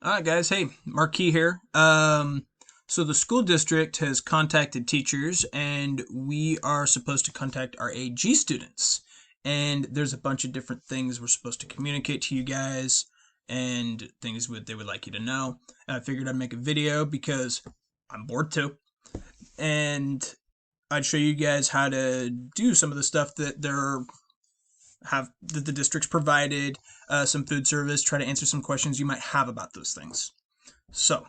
All right, guys. Hey, Markee here. So the school district has contacted teachers, and we are supposed to contact our AG students. And there's a bunch of different things we're supposed to communicate to you guys, and things they would like you to know. And I figured I'd make a video because I'm bored too, and I'd show you guys how to do some of the stuff that the district's provided, some food service, try to answer some questions you might have about those things. So,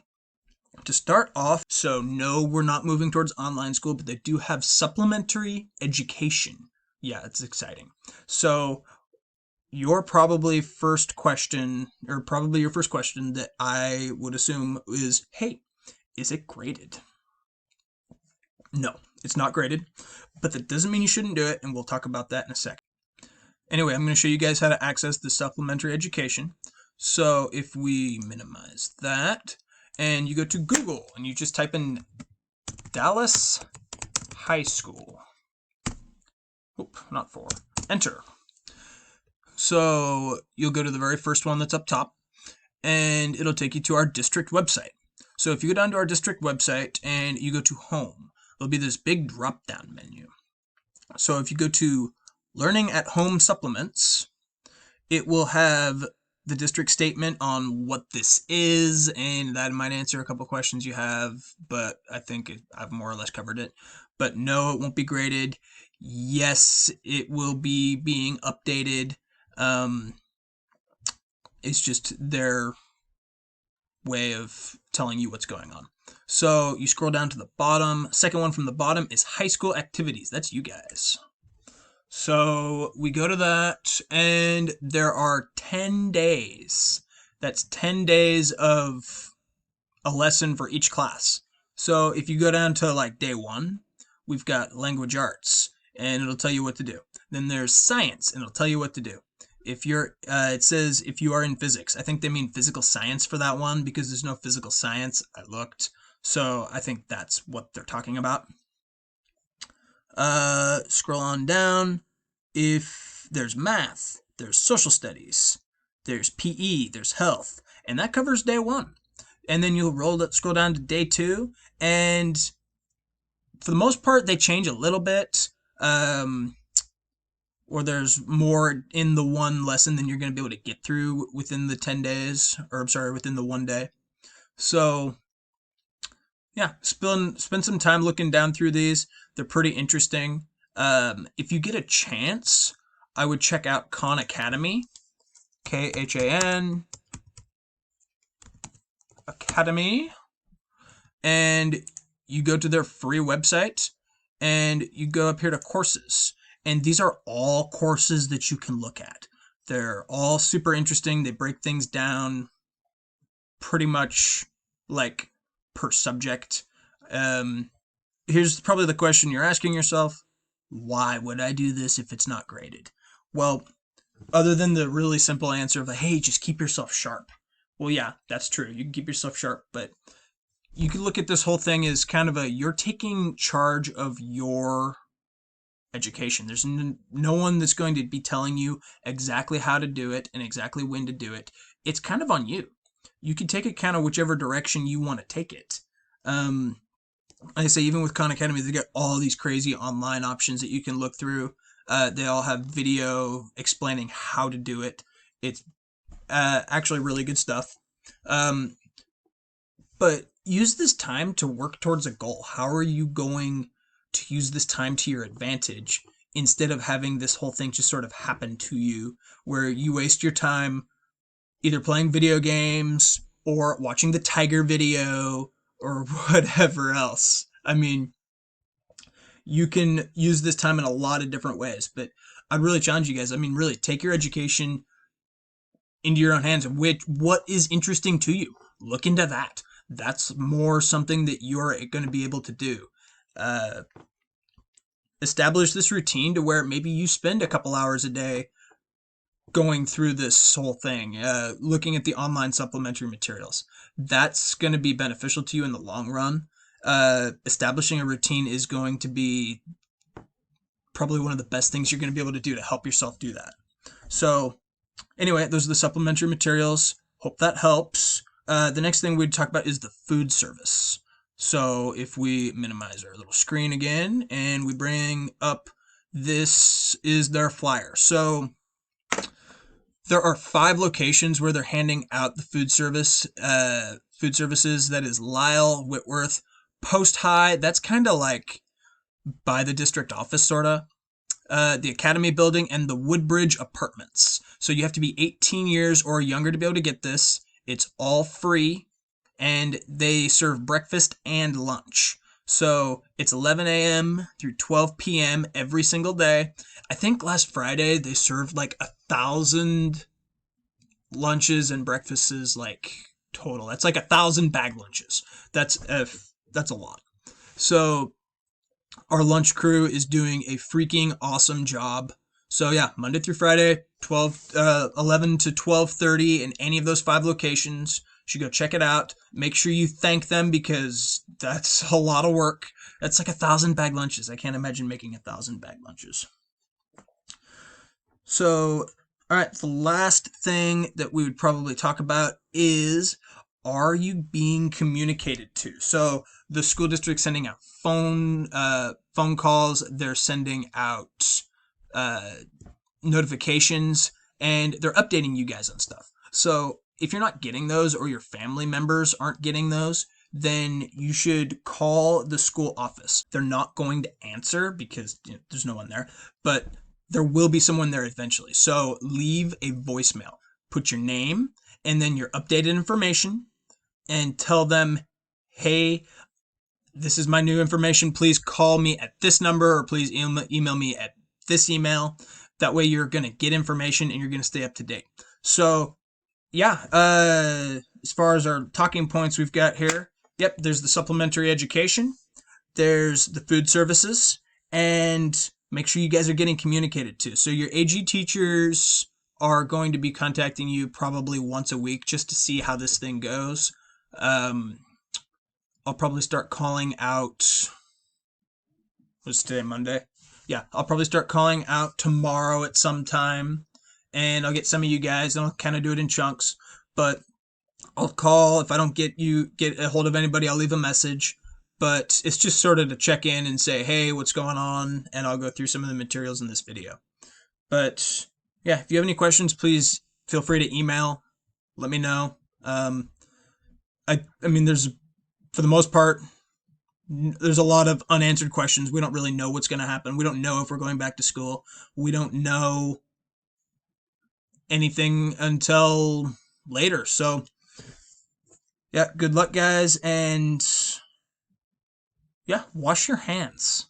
to start off, no, we're not moving towards online school, but they do have supplementary education. Yeah, it's exciting. So, your first question that I would assume is, hey, is it graded? No, it's not graded, but that doesn't mean you shouldn't do it, and we'll talk about that in a second. Anyway, I'm going to show you guys how to access the supplementary education. So if we minimize that, and you go to Google, and you just type in Dallas High School. Oop, not 4. Enter. So you'll go to the very first one that's up top, and it'll take you to our district website. So if you go down to our district website, and you go to Home, there'll be this big drop-down menu. So if you go to Learning at Home Supplements, it will have the district statement on what this is, and that might answer a couple questions you have, but I think I've more or less covered it. But no, it won't be graded. Yes, it will be being updated. It's just their way of telling you what's going on. So you scroll down to the bottom. Second one from the bottom is high school activities. That's you guys. So we go to that, and there are 10 days. That's 10 days of a lesson for each class. So if you go down to like day 1, we've got language arts, and it'll tell you what to do. Then there's science, and it'll tell you what to do. If you're, it says if you are in physics. I think they mean physical science for that one because there's no physical science. I looked, so I think that's what they're talking about. Scroll on down. If there's math, there's social studies, there's PE, there's health, and that covers day 1. And then you'll scroll down to day 2, and for the most part, they change a little bit, or there's more in the one lesson than you're going to be able to get through within the 10 days, or I'm sorry, within the 1 day. So, yeah, spend some time looking down through these. They're pretty interesting. If you get a chance, I would check out Khan Academy, Khan Academy, and you go to their free website, and you go up here to courses, and these are all courses that you can look at. They're all super interesting. They break things down pretty much like per subject. Here's probably the question you're asking yourself. Why would I do this if it's not graded? Well, other than the really simple answer of, hey, just keep yourself sharp. Well, yeah, that's true. You can keep yourself sharp, but you can look at this whole thing as kind of you're taking charge of your education. There's no one that's going to be telling you exactly how to do it and exactly when to do it. It's kind of on you. You can take it kind of whichever direction you want to take it. Like I say, even with Khan Academy, they get all these crazy online options that you can look through. They all have video explaining how to do it. It's actually really good stuff. But use this time to work towards a goal. How are you going to use this time to your advantage instead of having this whole thing just sort of happen to you, where you waste your time either playing video games or watching the tiger video or whatever else. I mean, you can use this time in a lot of different ways, but I'd really challenge you guys. I mean, really take your education into your own hands. What is interesting to you? Look into that. That's more something that you're going to be able to do. Establish this routine to where maybe you spend a couple hours a day going through this whole thing, looking at the online supplementary materials. That's going to be beneficial to you in the long run. Establishing a routine is going to be probably one of the best things you're going to be able to do to help yourself do that. So anyway, those are the supplementary materials. Hope that helps. The next thing we'd talk about is the food service. So if we minimize our little screen again and we bring up, this is their flyer. So there are 5 locations where they're handing out the food services. That is Lyle, Whitworth, Post High. That's kind of like by the district office, sort of. The Academy Building, and the Woodbridge Apartments. So you have to be 18 years or younger to be able to get this. It's all free, and they serve breakfast and lunch. So it's 11 a.m. through 12 p.m. every single day. I think last Friday they served like 1,000 lunches and breakfasts, like total. That's like 1,000 bag lunches. That's a lot. So our lunch crew is doing a freaking awesome job. So yeah, Monday through Friday, 11 to 12:30 in any of those 5 locations. You should go check it out. Make sure you thank them because that's a lot of work. That's like 1,000 bag lunches. I can't imagine making 1,000 bag lunches. So, all right, the last thing that we would probably talk about is, are you being communicated to? So the school district sending out phone calls. They're sending out notifications, and they're updating you guys on stuff. So if you're not getting those, or your family members aren't getting those, then you should call the school office. They're not going to answer because there's no one there, but there will be someone there eventually. So leave a voicemail. Put your name and then your updated information and tell them, hey, this is my new information. Please call me at this number, or please email me at this email. That way you're going to get information and you're going to stay up to date. So yeah, as far as our talking points we've got here, yep, there's the supplementary education, there's the food services, and make sure you guys are getting communicated to. So your AG teachers are going to be contacting you probably once a week just to see how this thing goes. I'll probably start calling out, what's today, Monday? Yeah, I'll probably start calling out tomorrow at some time, and I'll get some of you guys, and I'll kind of do it in chunks, but I'll call. If I don't get a hold of anybody, I'll leave a message, but it's just sort of to check in and say, hey, what's going on, and I'll go through some of the materials in this video. But yeah, if you have any questions, please feel free to email, let me know. I mean, for the most part, there's a lot of unanswered questions. We don't really know what's going to happen. We don't know if we're going back to school. We don't know anything until later. So yeah, good luck, guys, and yeah, wash your hands.